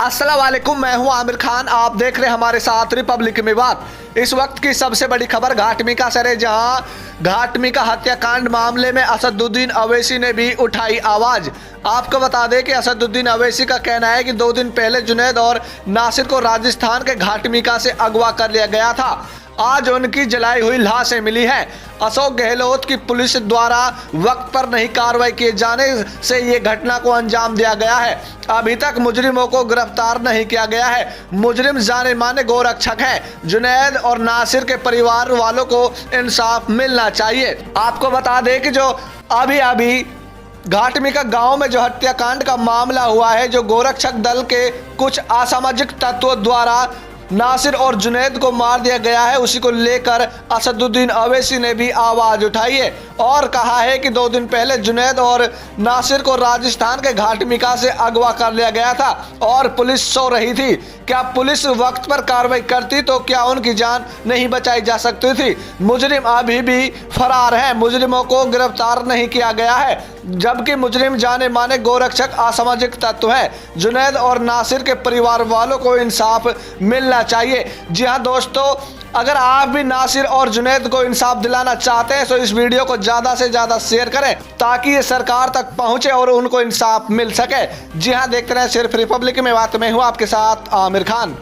अस्सलाम वालेकुम, मैं हूं आमिर खान। आप देख रहे हैं हमारे साथ रिपब्लिक में बात। इस वक्त की सबसे बड़ी खबर घाटमिका से है, जहां घाटमिका हत्याकांड मामले में असदुद्दीन अवैसी ने भी उठाई आवाज। आपको बता दें कि असदुद्दीन अवैसी का कहना है कि 2 दिन पहले जुनैद और नासिर को राजस्थान के घाटमिका से अगवा कर लिया गया था। आज उनकी जलाई हुई लाशें मिली हैं। अशोक गहलोत की पुलिस द्वारा वक्त पर नहीं कार्रवाई किए जाने से ये घटना को अंजाम दिया गया है। अभी तक मुजरिमों को गिरफ्तार नहीं किया गया है। मुजरिम जाने माने गोरक्षक हैं। जुनैद और नासिर के परिवार वालों को इंसाफ मिलना चाहिए। आपको बता दें कि जो अभी घाटमिका गांव में जो हत्याकांड का मामला हुआ है, जो गोरक्षक दल के कुछ असामाजिक तत्वों द्वारा नासिर और जुनैद को मार दिया गया है, उसी को लेकर असदुद्दीन अवैसी ने भी आवाज उठाई है और कहा है कि 2 दिन पहले जुनैद और नासिर को राजस्थान के घाटमिका से अगवा कर लिया गया था और पुलिस सो रही थी। क्या पुलिस वक्त पर कार्रवाई करती तो क्या उनकी जान नहीं बचाई जा सकती थी? मुजरिम अभी भी फरार हैं। मुजरिमों को गिरफ्तार नहीं किया गया है, जबकि मुजरिम जाने माने गोरक्षक असामाजिक तत्व हैं। जुनैद और नासिर के परिवार वालों को इंसाफ मिलना चाहिए। जी हाँ दोस्तों, अगर आप भी नासिर और जुनैद को इंसाफ दिलाना चाहते हैं तो इस वीडियो को ज़्यादा से ज़्यादा शेयर करें ताकि ये सरकार तक पहुंचे और उनको इंसाफ मिल सके। जी हाँ, देखते रहें सिर्फ रिपब्लिक में बात। में हूँ आपके साथ आमिर खान।